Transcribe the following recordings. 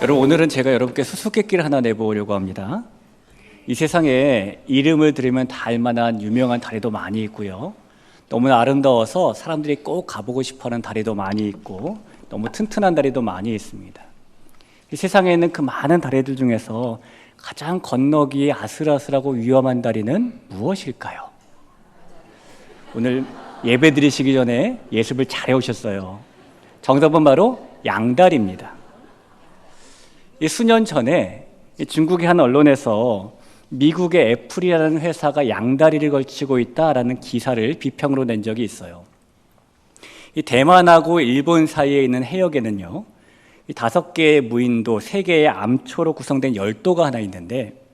여러분, 오늘은 제가 여러분께 수수께끼를 하나 내보려고 합니다. 이 세상에 이름을 들으면 다 알만한 유명한 다리도 많이 있고요, 너무나 아름다워서 사람들이 꼭 가보고 싶어하는 다리도 많이 있고, 너무 튼튼한 다리도 많이 있습니다. 이 세상에 있는 그 많은 다리들 중에서 가장 건너기에 아슬아슬하고 위험한 다리는 무엇일까요? 오늘 예배 드리시기 전에 예습을 잘 해오셨어요. 정답은 바로 양다리입니다. 수년 전에 중국의 한 언론에서 미국의 애플이라는 회사가 양다리를 걸치고 있다라는 기사를 비평으로 낸 적이 있어요. 이 대만하고 일본 사이에 있는 해역에는요, 5개의 무인도, 3개의 암초로 구성된 열도가 하나 있는데,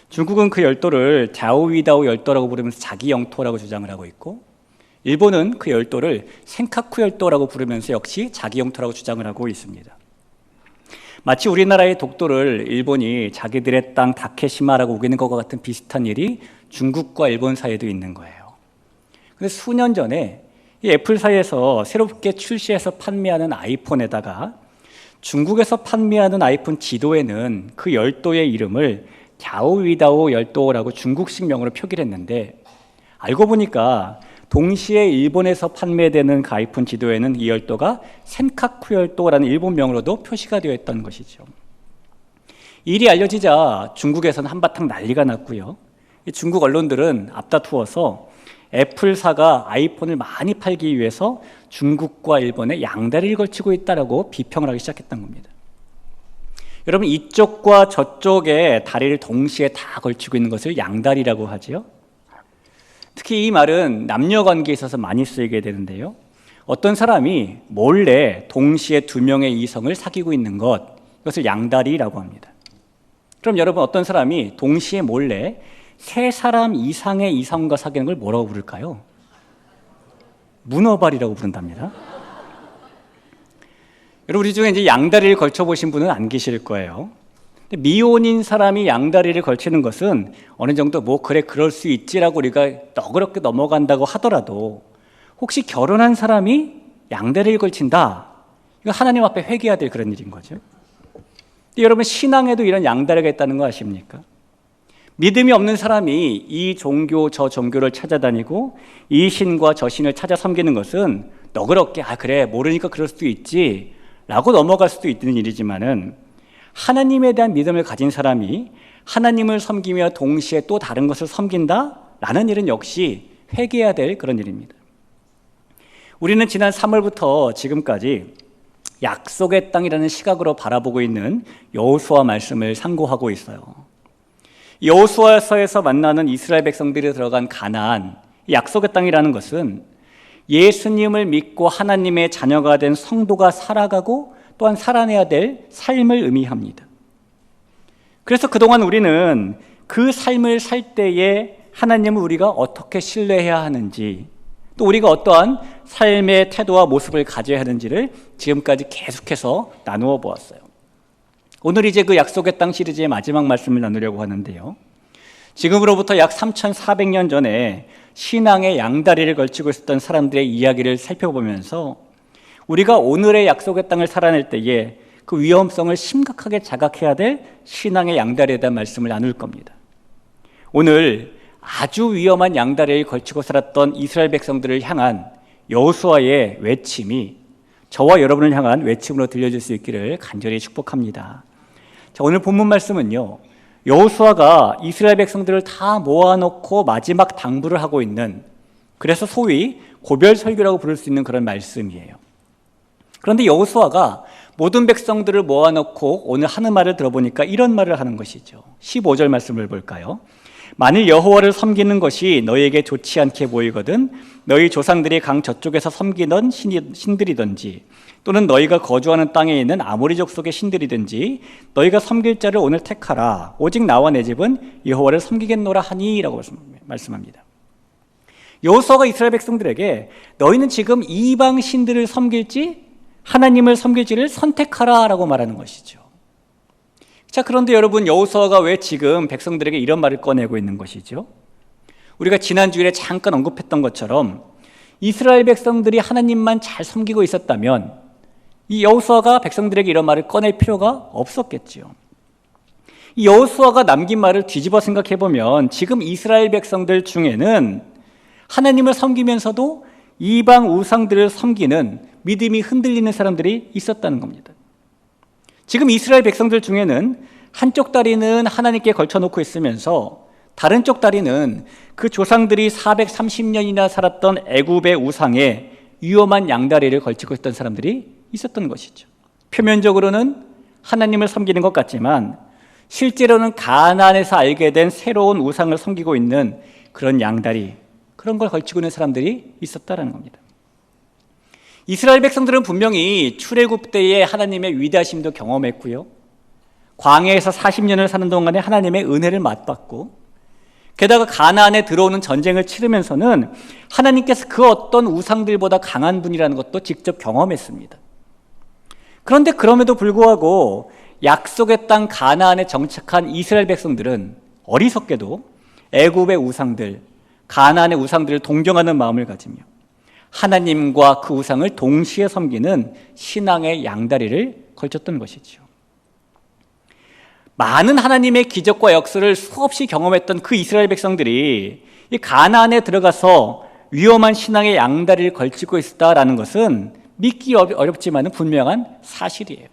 중국은 그 열도를 자오위다오 열도라고 부르면서 자기 영토라고 주장을 하고 있고, 일본은 그 열도를 센카쿠 열도라고 부르면서 역시 자기 영토라고 주장을 하고 있습니다. 마치 우리나라의 독도를 일본이 자기들의 땅 다케시마라고 우기는 것과 같은 비슷한 일이 중국과 일본 사이에도 있는 거예요. 그런데 수년 전에 이 애플사에서 새롭게 출시해서 판매하는 아이폰에다가 중국에서 판매하는 아이폰 지도에는 그 열도의 이름을 자오위다오 열도라고 중국식 명으로 표기를 했는데, 알고 보니까 동시에 일본에서 판매되는 그 아이폰 지도에는 이 열도가 센카쿠 열도라는 일본명으로도 표시가 되어 있던 것이죠. 일이 알려지자 중국에서는 한바탕 난리가 났고요, 중국 언론들은 앞다투어서 애플사가 아이폰을 많이 팔기 위해서 중국과 일본에 양다리를 걸치고 있다라고 비평을 하기 시작했던 겁니다. 여러분, 이쪽과 저쪽에 다리를 동시에 다 걸치고 있는 것을 양다리라고 하지요. 특히 이 말은 남녀 관계에 있어서 많이 쓰이게 되는데요, 어떤 사람이 몰래 동시에 2명의 이성을 사귀고 있는 것, 이것을 양다리라고 합니다. 그럼 여러분, 어떤 사람이 동시에 몰래 3사람 이상의 이성과 사귀는 걸 뭐라고 부를까요? 문어발이라고 부른답니다. 여러분, 우리 중에 이제 양다리를 걸쳐보신 분은 안 계실 거예요. 미혼인 사람이 양다리를 걸치는 것은 어느 정도 그래 그럴 수 있지라고 우리가 너그럽게 넘어간다고 하더라도, 혹시 결혼한 사람이 양다리를 걸친다, 이거 하나님 앞에 회개해야 될 그런 일인 거죠. 여러분, 신앙에도 이런 양다리가 있다는 거 아십니까? 믿음이 없는 사람이 이 종교 저 종교를 찾아다니고 이 신과 저 신을 찾아 섬기는 것은 너그럽게 그래 모르니까 그럴 수도 있지 라고 넘어갈 수도 있는 일이지만은, 하나님에 대한 믿음을 가진 사람이 하나님을 섬기며 동시에 또 다른 것을 섬긴다라는 일은 역시 회개해야 될 그런 일입니다. 우리는 지난 3월부터 지금까지 약속의 땅이라는 시각으로 바라보고 있는 여호수아 말씀을 상고하고 있어요. 여호수아서에서 만나는 이스라엘 백성들이 들어간 가나안, 약속의 땅이라는 것은 예수님을 믿고 하나님의 자녀가 된 성도가 살아가고 또한 살아내야 될 삶을 의미합니다. 그래서 그동안 우리는 그 삶을 살 때에 하나님을 우리가 어떻게 신뢰해야 하는지, 또 우리가 어떠한 삶의 태도와 모습을 가져야 하는지를 지금까지 계속해서 나누어 보았어요. 오늘 이제 그 약속의 땅 시리즈의 마지막 말씀을 나누려고 하는데요, 지금으로부터 약 3,400년 전에 신앙의 양다리를 걸치고 있었던 사람들의 이야기를 살펴보면서 우리가 오늘의 약속의 땅을 살아낼 때에 그 위험성을 심각하게 자각해야 될 신앙의 양다리에 대한 말씀을 나눌 겁니다. 오늘 아주 위험한 양다리를 걸치고 살았던 이스라엘 백성들을 향한 여호수아의 외침이 저와 여러분을 향한 외침으로 들려질 수 있기를 간절히 축복합니다. 자, 오늘 본문 말씀은요, 여호수아가 이스라엘 백성들을 다 모아놓고 마지막 당부를 하고 있는, 그래서 소위 고별설교라고 부를 수 있는 그런 말씀이에요. 그런데 여호수아가 모든 백성들을 모아놓고 오늘 하는 말을 들어보니까 이런 말을 하는 것이죠. 15절 말씀을 볼까요? 만일 여호와를 섬기는 것이 너희에게 좋지 않게 보이거든 너희 조상들이 강 저쪽에서 섬기던 신들이든지 또는 너희가 거주하는 땅에 있는 아모리 족속의 신들이든지 너희가 섬길 자를 오늘 택하라. 오직 나와 내 집은 여호와를 섬기겠노라 하니 라고 말씀합니다. 여호수아가 이스라엘 백성들에게 너희는 지금 이방 신들을 섬길지 하나님을 섬길지를 선택하라 라고 말하는 것이죠. 자, 그런데 여러분, 여호수아가 왜 지금 백성들에게 이런 말을 꺼내고 있는 것이죠? 우리가 지난 주일에 잠깐 언급했던 것처럼 이스라엘 백성들이 하나님만 잘 섬기고 있었다면 이 여호수아가 백성들에게 이런 말을 꺼낼 필요가 없었겠지요. 이 여호수아가 남긴 말을 뒤집어 생각해 보면 지금 이스라엘 백성들 중에는 하나님을 섬기면서도 이방 우상들을 섬기는 믿음이 흔들리는 사람들이 있었다는 겁니다. 지금 이스라엘 백성들 중에는 한쪽 다리는 하나님께 걸쳐놓고 있으면서 다른 쪽 다리는 그 조상들이 430년이나 살았던 애굽의 우상에 위험한 양다리를 걸치고 있던 사람들이 있었던 것이죠. 표면적으로는 하나님을 섬기는 것 같지만 실제로는 가나안에서 알게 된 새로운 우상을 섬기고 있는 그런 양다리, 그런 걸 걸치고 있는 사람들이 있었다는 겁니다. 이스라엘 백성들은 분명히 출애굽 때에 하나님의 위대하심도 경험했고요, 광야에서 40년을 사는 동안에 하나님의 은혜를 맛봤고, 게다가 가나안에 들어오는 전쟁을 치르면서는 하나님께서 그 어떤 우상들보다 강한 분이라는 것도 직접 경험했습니다. 그런데 그럼에도 불구하고 약속의 땅 가나안에 정착한 이스라엘 백성들은 어리석게도 애굽의 우상들, 가나안의 우상들을 동경하는 마음을 가지며 하나님과 그 우상을 동시에 섬기는 신앙의 양다리를 걸쳤던 것이죠. 많은 하나님의 기적과 역사를 수없이 경험했던 그 이스라엘 백성들이 이 가나안에 들어가서 위험한 신앙의 양다리를 걸치고 있다라는 것은 믿기 어렵지만 분명한 사실이에요.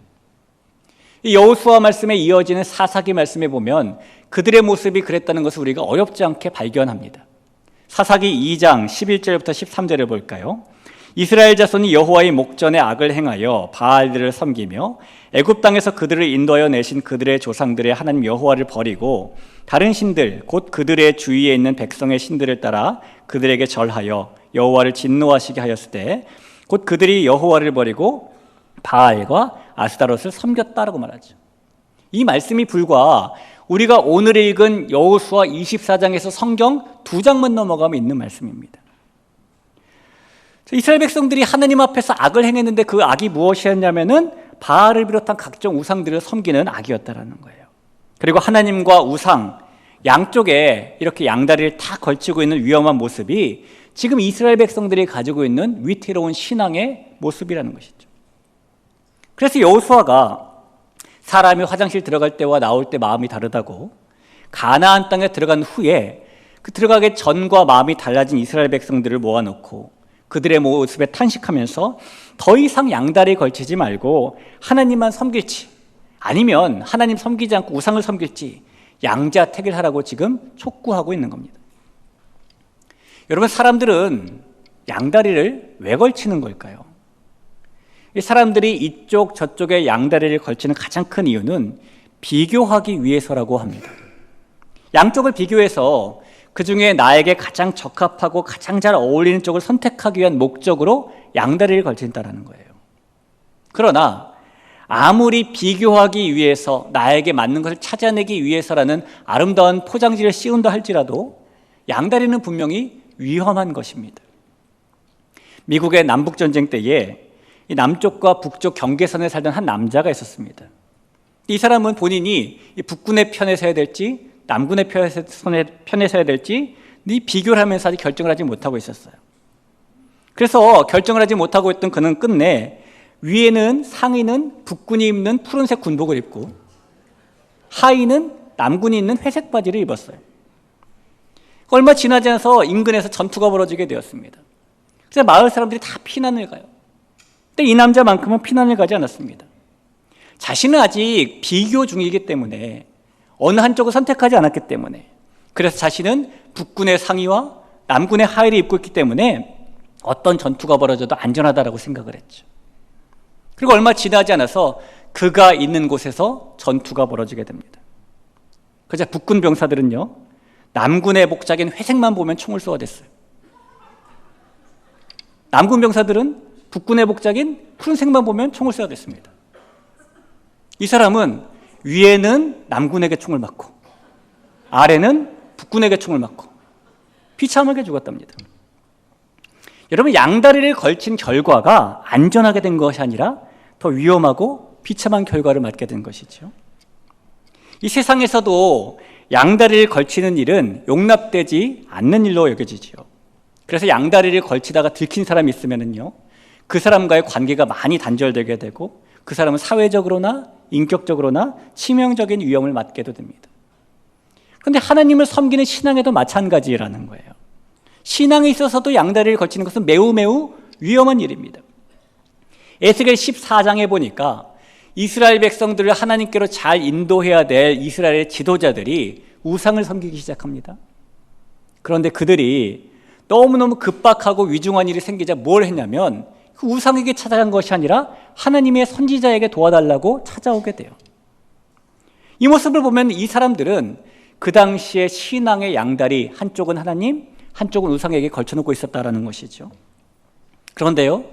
이 여호수아 말씀에 이어지는 사사기 말씀에 보면 그들의 모습이 그랬다는 것을 우리가 어렵지 않게 발견합니다. 사사기 2장 11절부터 13절을 볼까요? 이스라엘 자손이 여호와의 목전에 악을 행하여 바알들을 섬기며 애굽 땅에서 그들을 인도하여 내신 그들의 조상들의 하나님 여호와를 버리고 다른 신들 곧 그들의 주위에 있는 백성의 신들을 따라 그들에게 절하여 여호와를 진노하시게 하였을 때 곧 그들이 여호와를 버리고 바알과 아스타롯을 섬겼다라고 말하죠. 이 말씀이 불과 우리가 오늘 읽은 여호수아 24장에서 성경 2장만 넘어가면 있는 말씀입니다. 이스라엘 백성들이 하나님 앞에서 악을 행했는데 그 악이 무엇이었냐면은 바알을 비롯한 각종 우상들을 섬기는 악이었다라는 거예요. 그리고 하나님과 우상 양쪽에 이렇게 양다리를 다 걸치고 있는 위험한 모습이 지금 이스라엘 백성들이 가지고 있는 위태로운 신앙의 모습이라는 것이죠. 그래서 여호수아가 사람이 화장실 들어갈 때와 나올 때 마음이 다르다고, 가나안 땅에 들어간 후에 그 들어가기 전과 마음이 달라진 이스라엘 백성들을 모아놓고 그들의 모습에 탄식하면서 더 이상 양다리에 걸치지 말고 하나님만 섬길지 아니면 하나님 섬기지 않고 우상을 섬길지 양자택일 하라고 지금 촉구하고 있는 겁니다. 여러분, 사람들은 양다리를 왜 걸치는 걸까요? 이 사람들이 이쪽 저쪽에 양다리를 걸치는 가장 큰 이유는 비교하기 위해서라고 합니다. 양쪽을 비교해서 그 중에 나에게 가장 적합하고 가장 잘 어울리는 쪽을 선택하기 위한 목적으로 양다리를 걸친다는 거예요. 그러나 아무리 비교하기 위해서 나에게 맞는 것을 찾아내기 위해서라는 아름다운 포장지를 씌운다 할지라도 양다리는 분명히 위험한 것입니다. 미국의 남북전쟁 때에 이 남쪽과 북쪽 경계선에 살던 한 남자가 있었습니다. 이 사람은 본인이 북군의 편에 서야 될지 남군의 편에 서야 될지 비교를 하면서 아직 결정을 하지 못하고 있었어요. 그래서 결정을 하지 못하고 있던 그는 끝내 위에는 상의는 북군이 입는 푸른색 군복을 입고 하의는 남군이 입는 회색 바지를 입었어요. 얼마 지나지 않아서 인근에서 전투가 벌어지게 되었습니다. 그래서 마을 사람들이 다 피난을 가요. 근데 이 남자만큼은 피난을 가지 않았습니다. 자신은 아직 비교 중이기 때문에 어느 한쪽을 선택하지 않았기 때문에, 그래서 자신은 북군의 상의와 남군의 하의를 입고 있기 때문에 어떤 전투가 벌어져도 안전하다라고 생각을 했죠. 그리고 얼마 지나지 않아서 그가 있는 곳에서 전투가 벌어지게 됩니다. 그래서 북군 병사들은요, 남군의 복장인 회색만 보면 총을 쏘아댔어요. 남군 병사들은 북군의 복장인 푸른색만 보면 총을 쏘아댔습니다. 이 사람은 위에는 남군에게 총을 맞고 아래는 북군에게 총을 맞고 비참하게 죽었답니다. 여러분, 양다리를 걸친 결과가 안전하게 된 것이 아니라 더 위험하고 비참한 결과를 맞게 된 것이죠. 이 세상에서도 양다리를 걸치는 일은 용납되지 않는 일로 여겨지죠. 그래서 양다리를 걸치다가 들킨 사람이 있으면요, 그 사람과의 관계가 많이 단절되게 되고 그 사람은 사회적으로나 인격적으로나 치명적인 위험을 맞게도 됩니다. 그런데 하나님을 섬기는 신앙에도 마찬가지라는 거예요. 신앙에 있어서도 양다리를 걸치는 것은 매우 매우 위험한 일입니다. 에스겔 14장에 보니까 이스라엘 백성들을 하나님께로 잘 인도해야 될 이스라엘의 지도자들이 우상을 섬기기 시작합니다. 그런데 그들이 너무너무 급박하고 위중한 일이 생기자 뭘 했냐면 그 우상에게 찾아간 것이 아니라 하나님의 선지자에게 도와달라고 찾아오게 돼요. 이 모습을 보면 이 사람들은 그 당시에 신앙의 양다리, 한쪽은 하나님, 한쪽은 우상에게 걸쳐놓고 있었다라는 것이죠. 그런데요,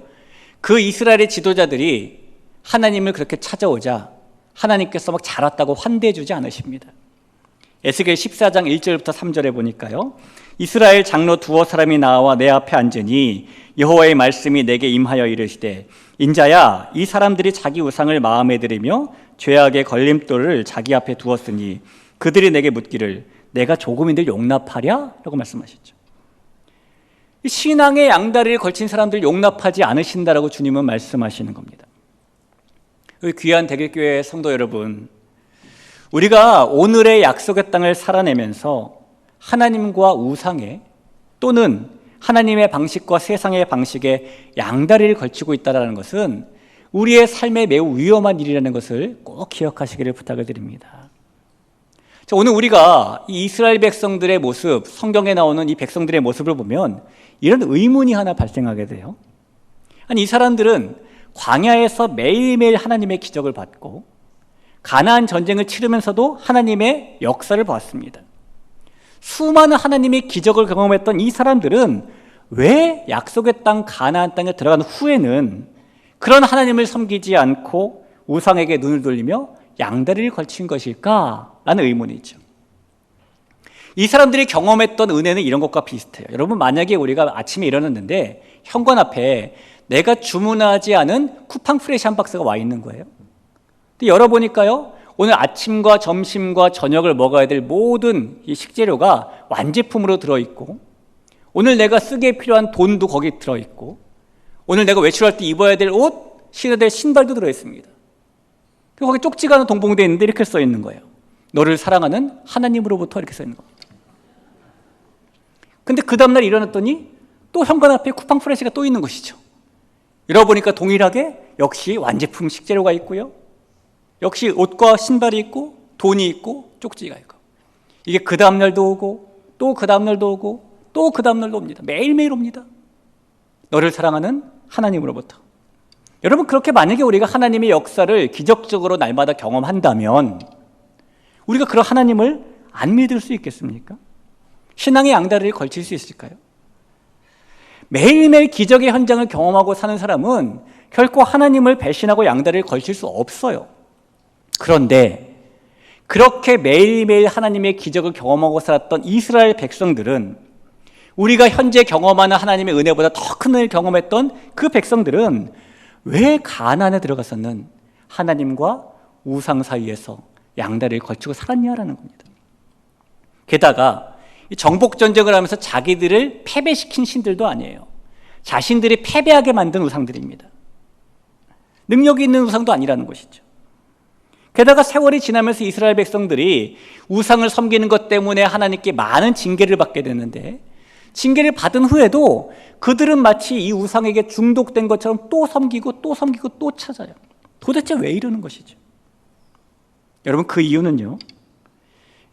그 이스라엘의 지도자들이 하나님을 그렇게 찾아오자 하나님께서 막 잘 왔다고 환대해 주지 않으십니다. 에스겔 14장 1절부터 3절에 보니까요, 이스라엘 장로 두어 사람이 나와 내 앞에 앉으니 여호와의 말씀이 내게 임하여 이르시되 인자야, 이 사람들이 자기 우상을 마음에 들이며 죄악의 걸림돌을 자기 앞에 두었으니 그들이 내게 묻기를 내가 조금인들 용납하랴? 라고 말씀하셨죠. 신앙의 양다리를 걸친 사람들 용납하지 않으신다라고 주님은 말씀하시는 겁니다. 귀한 대길교회 성도 여러분, 우리가 오늘의 약속의 땅을 살아내면서 하나님과 우상에 또는 하나님의 방식과 세상의 방식에 양다리를 걸치고 있다는 것은 우리의 삶에 매우 위험한 일이라는 것을 꼭 기억하시기를 부탁을 드립니다. 자, 오늘 우리가 이 이스라엘 백성들의 모습, 성경에 나오는 이 백성들의 모습을 보면 이런 의문이 하나 발생하게 돼요. 아니, 이 사람들은 광야에서 매일매일 하나님의 기적을 받고 가나안 전쟁을 치르면서도 하나님의 역사를 보았습니다. 수많은 하나님의 기적을 경험했던 이 사람들은 왜 약속의 땅 가나안 땅에 들어간 후에는 그런 하나님을 섬기지 않고 우상에게 눈을 돌리며 양다리를 걸친 것일까라는 의문이죠. 이 사람들이 경험했던 은혜는 이런 것과 비슷해요. 여러분, 만약에 우리가 아침에 일어났는데 현관 앞에 내가 주문하지 않은 쿠팡 프레시 한 박스가 와 있는 거예요. 근데 열어보니까요, 오늘 아침과 점심과 저녁을 먹어야 될 모든 이 식재료가 완제품으로 들어있고, 오늘 내가 쓰기에 필요한 돈도 거기 들어있고, 오늘 내가 외출할 때 입어야 될 옷, 신어야 될 신발도 들어있습니다. 그리고 거기 쪽지가 하나 동봉되어 있는데 이렇게 써 있는 거예요. 너를 사랑하는 하나님으로부터, 이렇게 써 있는 겁니다. 근데 그 다음날 일어났더니 또 현관 앞에 쿠팡 프레시가 또 있는 것이죠. 열어보니까 동일하게 역시 완제품 식재료가 있고요, 역시 옷과 신발이 있고 돈이 있고 쪽지가 있고, 이게 그 다음날도 오고 또 그 다음날도 오고 또 그 다음날도 옵니다. 매일매일 옵니다. 너를 사랑하는 하나님으로부터. 여러분, 그렇게 만약에 우리가 하나님의 역사를 기적적으로 날마다 경험한다면 우리가 그런 하나님을 안 믿을 수 있겠습니까? 신앙의 양다리를 걸칠 수 있을까요? 매일매일 기적의 현장을 경험하고 사는 사람은 결코 하나님을 배신하고 양다리를 걸칠 수 없어요. 그런데 그렇게 매일매일 하나님의 기적을 경험하고 살았던 이스라엘 백성들은, 우리가 현재 경험하는 하나님의 은혜보다 더 큰 은혜를 경험했던 그 백성들은 왜 가나안에 들어가서는 하나님과 우상 사이에서 양다리를 걸치고 살았냐라는 겁니다. 게다가 정복전쟁을 하면서 자기들을 패배시킨 신들도 아니에요. 자신들이 패배하게 만든 우상들입니다. 능력이 있는 우상도 아니라는 것이죠. 게다가 세월이 지나면서 이스라엘 백성들이 우상을 섬기는 것 때문에 하나님께 많은 징계를 받게 되는데, 징계를 받은 후에도 그들은 마치 이 우상에게 중독된 것처럼 또 섬기고 또 섬기고 또 찾아요. 도대체 왜 이러는 것이죠? 여러분, 그 이유는요,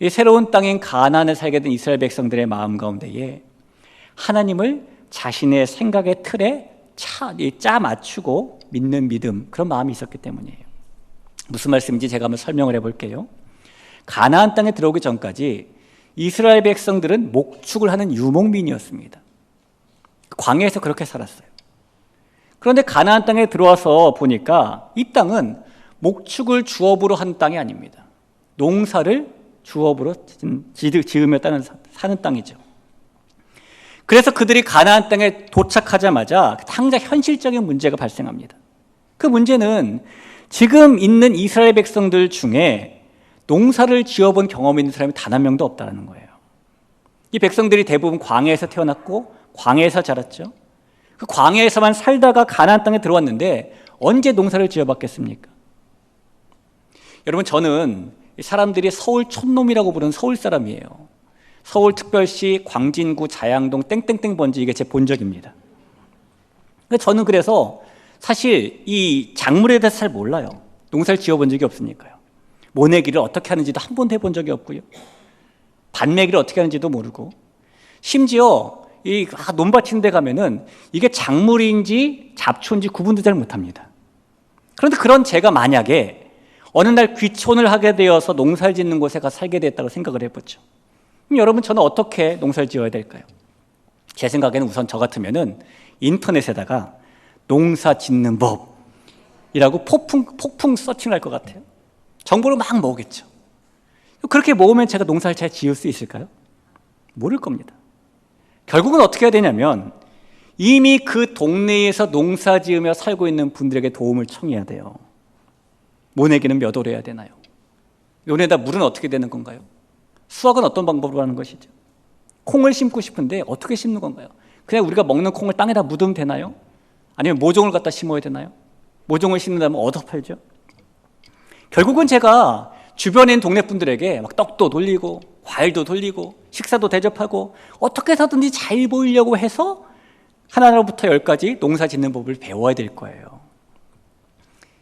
이 새로운 땅인 가나안에 살게 된 이스라엘 백성들의 마음 가운데에 하나님을 자신의 생각의 틀에 짜 맞추고 믿는 믿음, 그런 마음이 있었기 때문이에요. 무슨 말씀인지 제가 한번 설명을 해볼게요. 가나안 땅에 들어오기 전까지 이스라엘 백성들은 목축을 하는 유목민이었습니다. 광야에서 그렇게 살았어요. 그런데 가나안 땅에 들어와서 보니까 이 땅은 목축을 주업으로 한 땅이 아닙니다. 농사를 주업으로 지으며 사는 땅이죠. 그래서 그들이 가나안 땅에 도착하자마자 당장 현실적인 문제가 발생합니다. 그 문제는 지금 있는 이스라엘 백성들 중에 농사를 지어본 경험이 있는 사람이 단 한 명도 없다는 거예요. 이 백성들이 대부분 광야에서 태어났고 광야에서 자랐죠. 그 광야에서만 살다가 가나안 땅에 들어왔는데 언제 농사를 지어봤겠습니까? 여러분, 저는 사람들이 서울 촌놈이라고 부르는 서울 사람이에요. 서울특별시 광진구 자양동 땡땡땡 번지, 이게 제 본적입니다. 저는 그래서 사실 이 작물에 대해서 잘 몰라요. 농사를 지어본 적이 없으니까요. 모내기를 어떻게 하는지도 한 번도 해본 적이 없고요. 밭매기를 어떻게 하는지도 모르고, 심지어 이 논밭인 데 가면은 이게 작물인지 잡초인지 구분도 잘 못합니다. 그런데 그런 제가 만약에 어느 날 귀촌을 하게 되어서 농사를 짓는 곳에 가서 살게 됐다고 생각을 해보죠. 그럼 여러분, 저는 어떻게 농사를 지어야 될까요? 제 생각에는 우선 저 같으면은 인터넷에다가 농사 짓는 법이라고 폭풍 서칭을 할 것 같아요. 정보를 막 모으겠죠. 그렇게 모으면 제가 농사를 잘 지을 수 있을까요? 모를 겁니다. 결국은 어떻게 해야 되냐면 이미 그 동네에서 농사 지으며 살고 있는 분들에게 도움을 청해야 돼요. 모내기는 몇 월 해야 되나요? 논에다 물은 어떻게 되는 건가요? 수확은 어떤 방법으로 하는 것이죠? 콩을 심고 싶은데 어떻게 심는 건가요? 그냥 우리가 먹는 콩을 땅에다 묻으면 되나요? 아니면 모종을 갖다 심어야 되나요? 모종을 심는다면 어디서 팔죠? 결국은 제가 주변에 있는 동네 분들에게 막 떡도 돌리고 과일도 돌리고 식사도 대접하고 어떻게 해서든지 잘 보이려고 해서 하나로부터 열까지 농사 짓는 법을 배워야 될 거예요.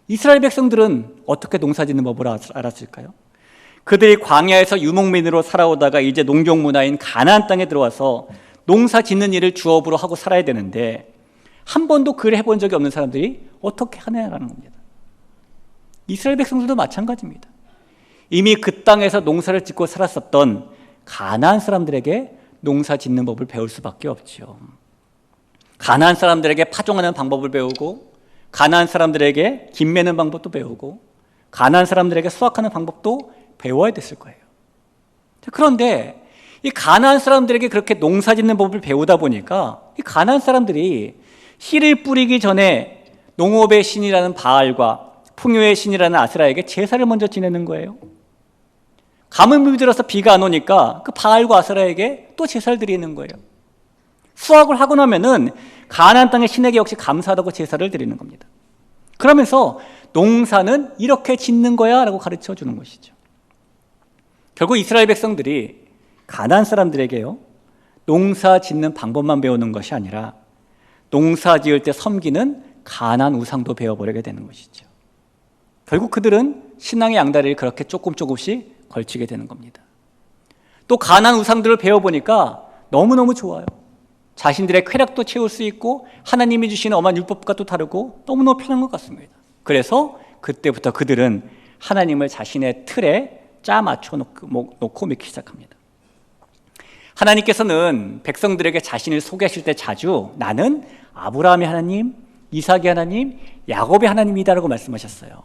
이스라엘 백성들은 어떻게 농사 짓는 법을 알았을까요? 그들이 광야에서 유목민으로 살아오다가 이제 농경 문화인 가나안 땅에 들어와서 농사 짓는 일을 주업으로 하고 살아야 되는데 한 번도 그를 해본 적이 없는 사람들이 어떻게 하냐라는 겁니다. 이스라엘 백성들도 마찬가지입니다. 이미 그 땅에서 농사를 짓고 살았었던 가나안 사람들에게 농사 짓는 법을 배울 수밖에 없죠. 가나안 사람들에게 파종하는 방법을 배우고, 가나안 사람들에게 김 매는 방법도 배우고, 가나안 사람들에게 수확하는 방법도 배워야 됐을 거예요. 그런데 이 가나안 사람들에게 그렇게 농사 짓는 법을 배우다 보니까 이 가나안 사람들이 씨를 뿌리기 전에 농업의 신이라는 바알과 풍요의 신이라는 아스라에게 제사를 먼저 지내는 거예요. 가뭄이 들어서 비가 안 오니까 그 바알과 아스라에게 또 제사를 드리는 거예요. 수확을 하고 나면은 가나안 땅의 신에게 역시 감사하다고 제사를 드리는 겁니다. 그러면서 농사는 이렇게 짓는 거야 라고 가르쳐 주는 것이죠. 결국 이스라엘 백성들이 가나안 사람들에게요, 농사 짓는 방법만 배우는 것이 아니라 농사 지을 때 섬기는 가나안 우상도 배워버리게 되는 것이죠. 결국 그들은 신앙의 양다리를 그렇게 조금씩 걸치게 되는 겁니다. 또 가나안 우상들을 배워보니까 너무너무 좋아요. 자신들의 쾌락도 채울 수 있고 하나님이 주시는 엄한 율법과 또 다르고 너무너무 편한 것 같습니다. 그래서 그때부터 그들은 하나님을 자신의 틀에 짜 맞춰 놓고 믿기 시작합니다. 하나님께서는 백성들에게 자신을 소개하실 때 자주 나는 아브라함의 하나님, 이삭의 하나님, 야곱의 하나님이다라고 말씀하셨어요.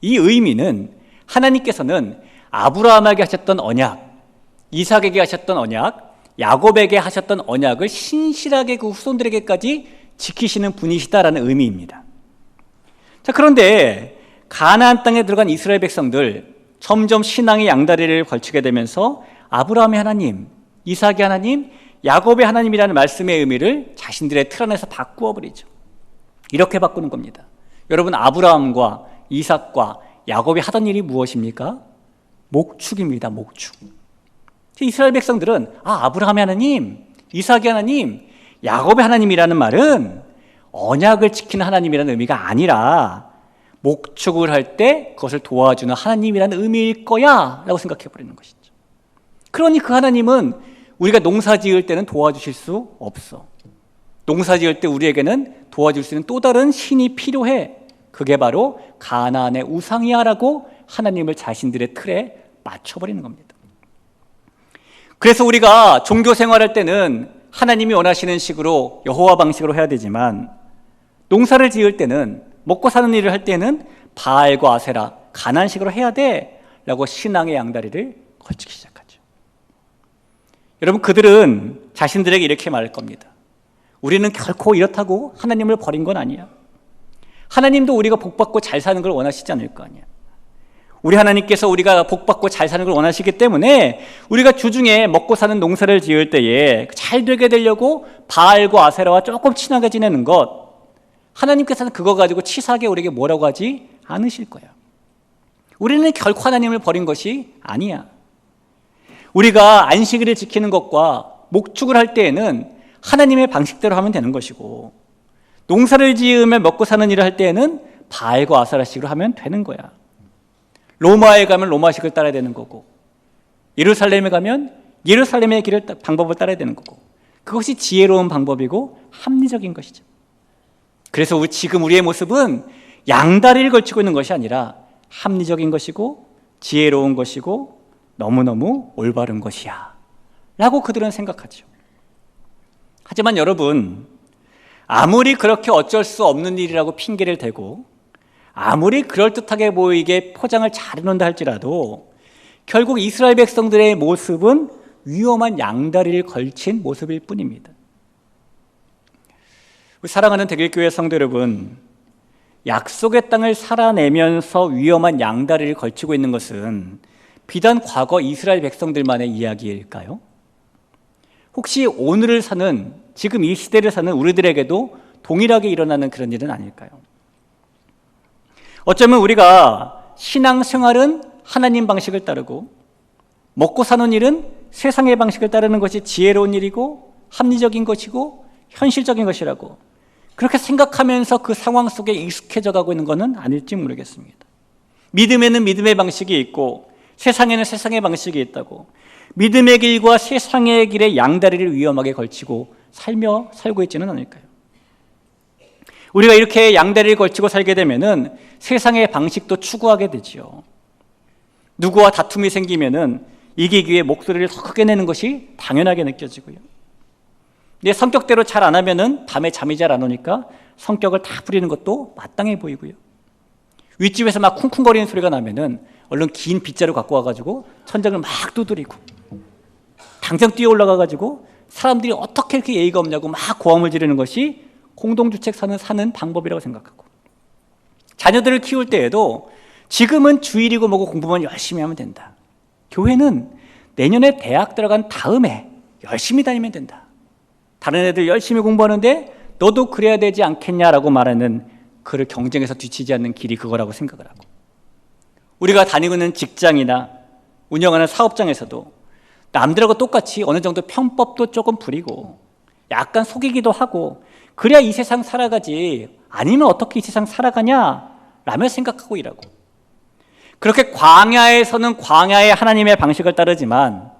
이 의미는 하나님께서는 아브라함에게 하셨던 언약, 이삭에게 하셨던 언약, 야곱에게 하셨던 언약을 신실하게 그 후손들에게까지 지키시는 분이시다라는 의미입니다. 자, 그런데 가나안 땅에 들어간 이스라엘 백성들 점점 신앙의 양다리를 걸치게 되면서 아브라함의 하나님, 이삭의 하나님, 야곱의 하나님이라는 말씀의 의미를 자신들의 틀 안에서 바꾸어 버리죠. 이렇게 바꾸는 겁니다. 여러분, 아브라함과 이삭과 야곱이 하던 일이 무엇입니까? 목축입니다. 목축. 이스라엘 백성들은 아브라함의 하나님, 이삭의 하나님, 야곱의 하나님이라는 말은 언약을 지키는 하나님이라는 의미가 아니라 목축을 할 때 그것을 도와주는 하나님이라는 의미일 거야 라고 생각해 버리는 것이죠. 그러니 그 하나님은 우리가 농사 지을 때는 도와주실 수 없어. 농사 지을 때 우리에게는 도와줄 수 있는 또 다른 신이 필요해. 그게 바로 가나안의 우상이야 라고 하나님을 자신들의 틀에 맞춰버리는 겁니다. 그래서 우리가 종교 생활할 때는 하나님이 원하시는 식으로 여호와 방식으로 해야 되지만 농사를 지을 때는, 먹고 사는 일을 할 때는 바알과 아세라, 가나안식으로 해야 돼 라고 신앙의 양다리를 걸치기 시작하죠. 여러분, 그들은 자신들에게 이렇게 말할 겁니다. 우리는 결코 이렇다고 하나님을 버린 건 아니야. 하나님도 우리가 복받고 잘 사는 걸 원하시지 않을 거 아니야. 우리 하나님께서 우리가 복받고 잘 사는 걸 원하시기 때문에 우리가 주중에 먹고 사는 농사를 지을 때에 잘 되게 되려고 바알과 아세라와 조금 친하게 지내는 것, 하나님께서는 그거 가지고 치사하게 우리에게 뭐라고 하지 않으실 거예요. 우리는 결코 하나님을 버린 것이 아니야. 우리가 안식일을 지키는 것과 목축을 할 때에는 하나님의 방식대로 하면 되는 것이고, 농사를 지으며 먹고 사는 일을 할 때에는 바알과 아세라식으로 하면 되는 거야. 로마에 가면 로마식을 따라야 되는 거고, 예루살렘에 가면 예루살렘의 방법을 따라야 되는 거고, 그것이 지혜로운 방법이고 합리적인 것이죠. 그래서 지금 우리의 모습은 양다리를 걸치고 있는 것이 아니라 합리적인 것이고 지혜로운 것이고 너무너무 올바른 것이야 라고 그들은 생각하죠. 하지만 여러분, 아무리 그렇게 어쩔 수 없는 일이라고 핑계를 대고 아무리 그럴듯하게 보이게 포장을 잘 해놓는다 할지라도 결국 이스라엘 백성들의 모습은 위험한 양다리를 걸친 모습일 뿐입니다. 사랑하는 대길교회 성도 여러분, 약속의 땅을 살아내면서 위험한 양다리를 걸치고 있는 것은 비단 과거 이스라엘 백성들만의 이야기일까요? 혹시 오늘을 사는, 지금 이 시대를 사는 우리들에게도 동일하게 일어나는 그런 일은 아닐까요? 어쩌면 우리가 신앙생활은 하나님 방식을 따르고 먹고 사는 일은 세상의 방식을 따르는 것이 지혜로운 일이고 합리적인 것이고 현실적인 것이라고 그렇게 생각하면서 그 상황 속에 익숙해져 가고 있는 것은 아닐지 모르겠습니다. 믿음에는 믿음의 방식이 있고 세상에는 세상의 방식이 있다고, 믿음의 길과 세상의 길의 양다리를 위험하게 걸치고 살고 있지는 않을까요? 우리가 이렇게 양다리를 걸치고 살게 되면은 세상의 방식도 추구하게 되지요. 누구와 다툼이 생기면은 이기기 위해 목소리를 더 크게 내는 것이 당연하게 느껴지고요. 내 성격대로 잘 안 하면은 밤에 잠이 잘 안 오니까 성격을 다 부리는 것도 마땅해 보이고요. 윗집에서 막 쿵쿵거리는 소리가 나면은 얼른 긴 빗자루 갖고 와가지고 천장을 막 두드리고 당장 뛰어 올라가가지고 사람들이 어떻게 이렇게 예의가 없냐고 막 고함을 지르는 것이 공동주택 사는 방법이라고 생각하고, 자녀들을 키울 때에도 지금은 주일이고 뭐고 공부만 열심히 하면 된다. 교회는 내년에 대학 들어간 다음에 열심히 다니면 된다. 다른 애들 열심히 공부하는데 너도 그래야 되지 않겠냐라고 말하는, 그를 경쟁에서 뒤치지 않는 길이 그거라고 생각을 하고, 우리가 다니고 있는 직장이나 운영하는 사업장에서도 남들하고 똑같이 어느 정도 편법도 조금 부리고 약간 속이기도 하고 그래야 이 세상 살아가지, 아니면 어떻게 이 세상 살아가냐라며 생각하고 일하고, 그렇게 광야에서는 광야의 하나님의 방식을 따르지만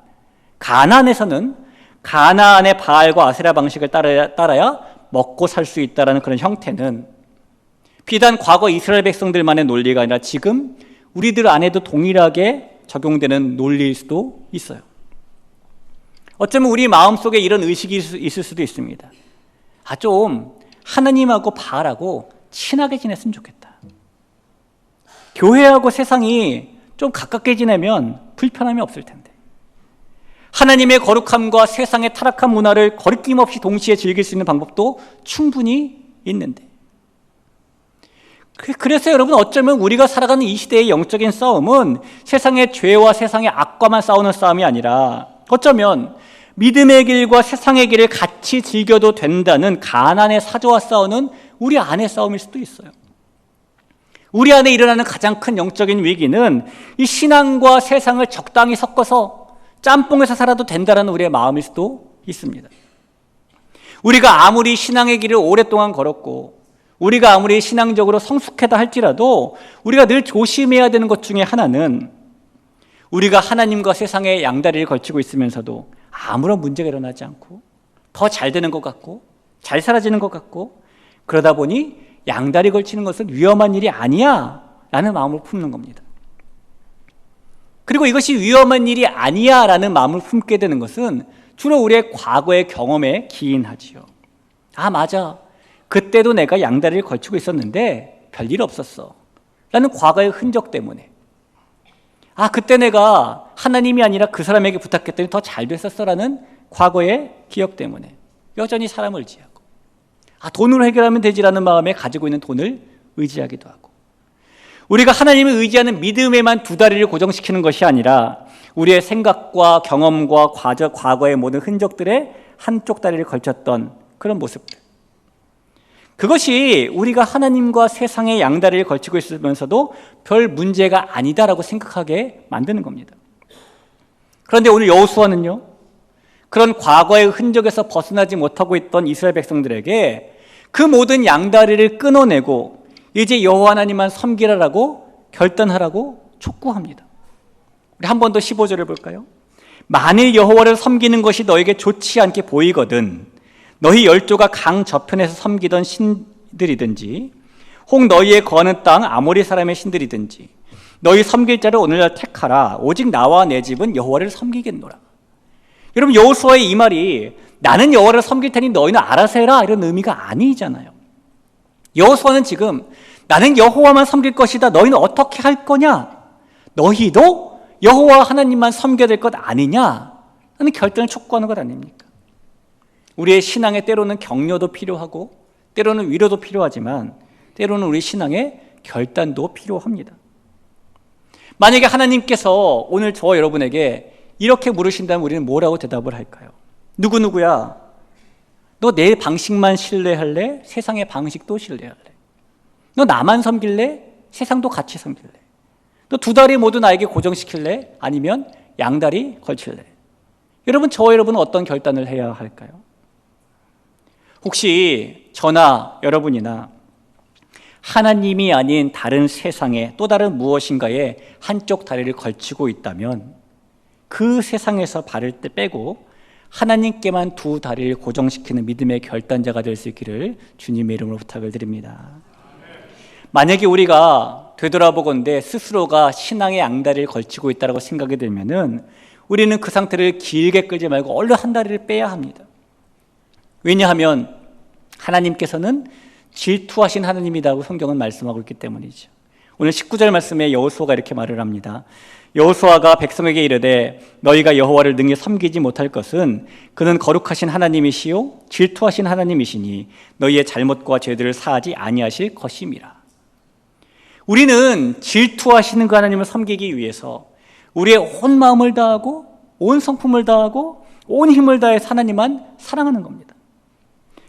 가나안에서는 가나안의 바알과 아세라 방식을 따라야 먹고 살 수 있다는 그런 형태는 비단 과거 이스라엘 백성들만의 논리가 아니라 지금 우리들 안에도 동일하게 적용되는 논리일 수도 있어요. 어쩌면 우리 마음속에 이런 의식이 있을 수도 있습니다. 좀 하나님하고 바알하고 친하게 지냈으면 좋겠다. 교회하고 세상이 좀 가깝게 지내면 불편함이 없을 텐데, 하나님의 거룩함과 세상의 타락한 문화를 거리낌 없이 동시에 즐길 수 있는 방법도 충분히 있는데, 그래서 여러분, 어쩌면 우리가 살아가는 이 시대의 영적인 싸움은 세상의 죄와 세상의 악과만 싸우는 싸움이 아니라 어쩌면 믿음의 길과 세상의 길을 같이 즐겨도 된다는 가난의 사조와 싸우는 우리 안의 싸움일 수도 있어요. 우리 안에 일어나는 가장 큰 영적인 위기는 이 신앙과 세상을 적당히 섞어서 짬뽕에서 살아도 된다는 우리의 마음일 수도 있습니다. 우리가 아무리 신앙의 길을 오랫동안 걸었고 우리가 아무리 신앙적으로 성숙하다 할지라도 우리가 늘 조심해야 되는 것 중에 하나는, 우리가 하나님과 세상의 양다리를 걸치고 있으면서도 아무런 문제가 일어나지 않고 더 잘 되는 것 같고 잘 살아지는 것 같고, 그러다 보니 양다리 걸치는 것은 위험한 일이 아니야 라는 마음을 품는 겁니다. 그리고 이것이 위험한 일이 아니야 라는 마음을 품게 되는 것은 주로 우리의 과거의 경험에 기인하지요. 맞아, 그때도 내가 양다리를 걸치고 있었는데 별일 없었어 라는 과거의 흔적 때문에, 그때 내가 하나님이 아니라 그 사람에게 부탁했더니 더 잘 됐었어 라는 과거의 기억 때문에 여전히 사람을 의지하고, 돈으로 해결하면 되지라는 마음에 가지고 있는 돈을 의지하기도 하고, 우리가 하나님을 의지하는 믿음에만 두 다리를 고정시키는 것이 아니라 우리의 생각과 경험과 과거의 모든 흔적들에 한쪽 다리를 걸쳤던 그런 모습들, 그것이 우리가 하나님과 세상의 양다리를 걸치고 있으면서도 별 문제가 아니다라고 생각하게 만드는 겁니다. 그런데 오늘 여호수아는요, 그런 과거의 흔적에서 벗어나지 못하고 있던 이스라엘 백성들에게 그 모든 양다리를 끊어내고 이제 여호와 하나님만 섬기라라고 결단하라고 촉구합니다. 우리 한 번 더 15절을 볼까요? 만일 여호와를 섬기는 것이 너에게 좋지 않게 보이거든 너희 열조가 강 저편에서 섬기던 신들이든지 혹 너희의 거하는 땅 아모리 사람의 신들이든지 너희 섬길 자를 오늘날 택하라. 오직 나와 내 집은 여호와를 섬기겠노라. 여러분, 여호수아의 이 말이 나는 여호와를 섬길 테니 너희는 알아서 해라 이런 의미가 아니잖아요. 여호수아는 지금 나는 여호와만 섬길 것이다. 너희는 어떻게 할 거냐? 너희도 여호와 하나님만 섬겨야 될 것 아니냐? 하는 결단을 촉구하는 것 아닙니까? 우리의 신앙에 때로는 격려도 필요하고 때로는 위로도 필요하지만 때로는 우리 신앙에 결단도 필요합니다. 만약에 하나님께서 오늘 저와 여러분에게 이렇게 물으신다면 우리는 뭐라고 대답을 할까요? 누구누구야, 너 내 방식만 신뢰할래? 세상의 방식도 신뢰할래? 너 나만 섬길래? 세상도 같이 섬길래? 너 두 다리 모두 나에게 고정시킬래? 아니면 양다리 걸칠래? 여러분, 저와 여러분은 어떤 결단을 해야 할까요? 혹시 저나 여러분이나 하나님이 아닌 다른 세상에 또 다른 무엇인가에 한쪽 다리를 걸치고 있다면 그 세상에서 발을 빼고 하나님께만 두 다리를 고정시키는 믿음의 결단자가 될 수 있기를 주님의 이름으로 부탁을 드립니다. 만약에 우리가 되돌아보건대 스스로가 신앙의 양다리를 걸치고 있다고 생각이 들면은 우리는 그 상태를 길게 끌지 말고 얼른 한 다리를 빼야 합니다. 왜냐하면 하나님께서는 질투하신 하나님이라고 성경은 말씀하고 있기 때문이죠. 오늘 19절 말씀에 여호수아가 이렇게 말을 합니다. 여호수아가 백성에게 이르되 너희가 여호와를 능히 섬기지 못할 것은 그는 거룩하신 하나님이시요 질투하신 하나님이시니 너희의 잘못과 죄들을 사하지 아니하실 것임이라. 우리는 질투하시는 그 하나님을 섬기기 위해서 우리의 온 마음을 다하고 온 성품을 다하고 온 힘을 다해서 하나님만 사랑하는 겁니다.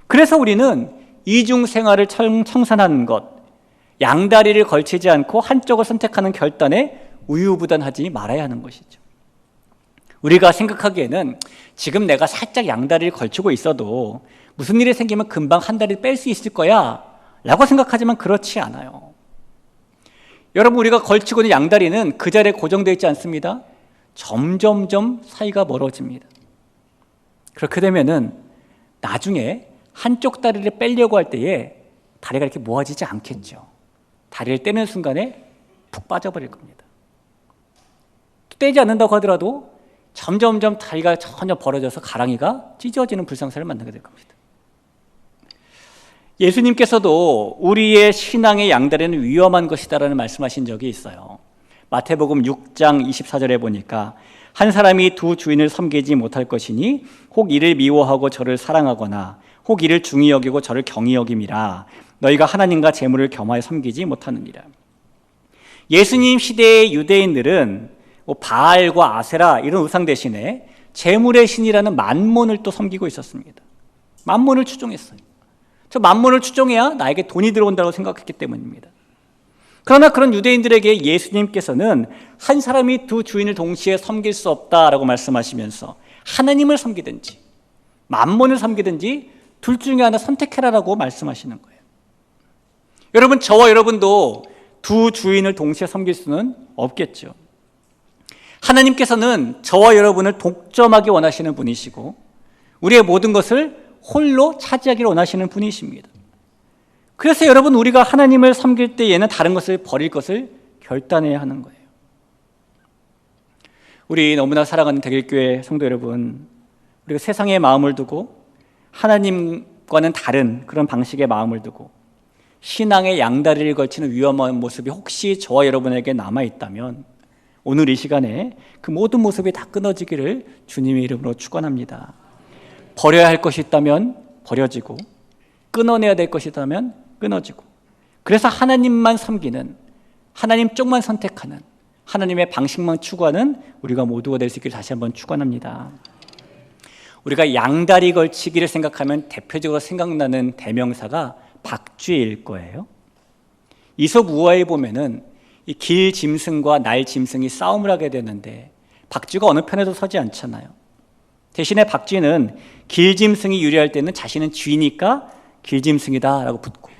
그래서 우리는 이중 생활을 청산하는 것, 양다리를 걸치지 않고 한쪽을 선택하는 결단에 우유부단하지 말아야 하는 것이죠. 우리가 생각하기에는 지금 내가 살짝 양다리를 걸치고 있어도 무슨 일이 생기면 금방 한 다리 뺄 수 있을 거야 라고 생각하지만 그렇지 않아요. 여러분, 우리가 걸치고 있는 양다리는 그 자리에 고정되어 있지 않습니다. 점점점 사이가 멀어집니다. 그렇게 되면은 나중에 한쪽 다리를 빼려고 할 때에 다리가 이렇게 모아지지 않겠죠. 다리를 떼는 순간에 푹 빠져버릴 겁니다. 떼지 않는다고 하더라도 점점점 다리가 전혀 벌어져서 가랑이가 찢어지는 불상사를 만나게 될 겁니다. 예수님께서도 우리의 신앙의 양다리는 위험한 것이다라는 말씀하신 적이 있어요. 마태복음 6장 24절에 보니까 한 사람이 두 주인을 섬기지 못할 것이니 혹 이를 미워하고 저를 사랑하거나 혹 이를 중히 여기고 저를 경히 여김이라. 너희가 하나님과 재물을 겸하여 섬기지 못하느니라. 예수님 시대의 유대인들은 바알과 아세라 이런 우상 대신에 재물의 신이라는 만몬을 또 섬기고 있었습니다. 만몬을 추종했어요. 저 만몬을 추종해야 나에게 돈이 들어온다고 생각했기 때문입니다. 그러나 그런 유대인들에게 예수님께서는 한 사람이 두 주인을 동시에 섬길 수 없다라고 말씀하시면서 하나님을 섬기든지 만몬을 섬기든지 둘 중에 하나 선택해라라고 말씀하시는 거예요. 여러분, 저와 여러분도 두 주인을 동시에 섬길 수는 없겠죠. 하나님께서는 저와 여러분을 독점하기 원하시는 분이시고 우리의 모든 것을 홀로 차지하기를 원하시는 분이십니다. 그래서 여러분, 우리가 하나님을 섬길 때에는 다른 것을 버릴 것을 결단해야 하는 거예요. 우리 너무나 사랑하는 대길교회 성도 여러분, 우리가 세상에 마음을 두고 하나님과는 다른 그런 방식의 마음을 두고 신앙의 양다리를 걸치는 위험한 모습이 혹시 저와 여러분에게 남아있다면 오늘 이 시간에 그 모든 모습이 다 끊어지기를 주님의 이름으로 축원합니다. 버려야 할 것이 있다면 버려지고 끊어내야 될 것이 있다면 끊어지고, 그래서 하나님만 섬기는 하나님 쪽만 선택하는, 하나님의 방식만 추구하는 우리가 모두가 될 수 있기를 다시 한번 축원합니다. 우리가 양다리 걸치기를 생각하면 대표적으로 생각나는 대명사가 박쥐일 거예요. 이솝 우화에 보면은 이 길 짐승과 날 짐승이 싸움을 하게 되는데 박쥐가 어느 편에도 서지 않잖아요. 대신에 박쥐는 길 짐승이 유리할 때는 자신은 쥐니까 길 짐승이다 라고 붙고,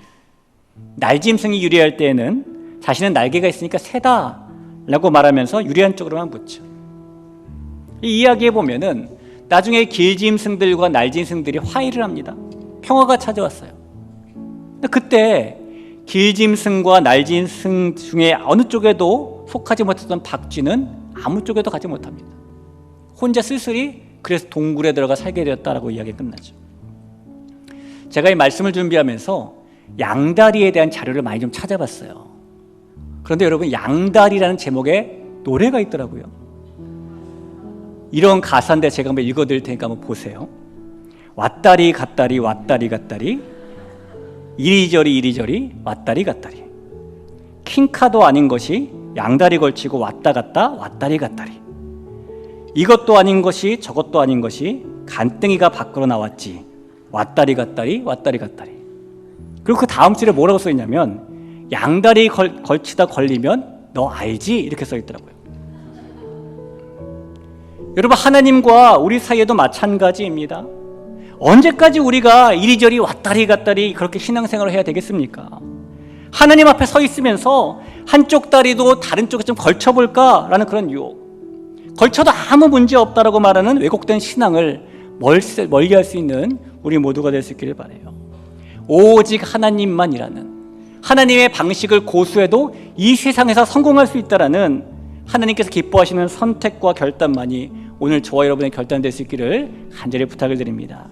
날 짐승이 유리할 때는 자신은 날개가 있으니까 새다 라고 말하면서 유리한 쪽으로만 붙죠. 이 이야기에 보면은 나중에 길 짐승들과 날 짐승들이 화해를 합니다. 평화가 찾아왔어요. 근데 그때 길 짐승과 날 짐승 중에 어느 쪽에도 속하지 못했던 박쥐는 아무 쪽에도 가지 못합니다. 혼자 쓸쓸히 그래서 동굴에 들어가 살게 되었다라고 이야기 끝나죠. 제가 이 말씀을 준비하면서 양다리에 대한 자료를 많이 좀 찾아봤어요. 그런데 여러분, 양다리라는 제목의 노래가 있더라고요. 이런 가사인데 제가 한번 읽어드릴 테니까 한번 보세요. 왔다리 갔다리 왔다리 갔다리, 이리저리 이리저리 왔다리 갔다리, 킹카도 아닌 것이 양다리 걸치고 왔다 갔다 왔다리 갔다리, 이것도 아닌 것이 저것도 아닌 것이 간땡이가 밖으로 나왔지 왔다리 갔다리 왔다리 갔다리. 그리고 그 다음 줄에 뭐라고 써있냐면 양다리 걸치다 걸리면 너 알지? 이렇게 써있더라고요. 여러분, 하나님과 우리 사이에도 마찬가지입니다. 언제까지 우리가 이리저리 왔다리 갔다리 그렇게 신앙생활을 해야 되겠습니까? 하나님 앞에 서 있으면서 한쪽 다리도 다른 쪽에 좀 걸쳐볼까라는 그런 유혹, 걸쳐도 아무 문제 없다라고 말하는 왜곡된 신앙을 멀리할 수 있는 우리 모두가 될 수 있기를 바라요. 오직 하나님만이라는, 하나님의 방식을 고수해도 이 세상에서 성공할 수 있다라는 하나님께서 기뻐하시는 선택과 결단만이 오늘 저와 여러분의 결단될 수 있기를 간절히 부탁을 드립니다.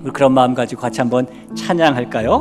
우리 그런 마음 가지고 같이 한번 찬양할까요?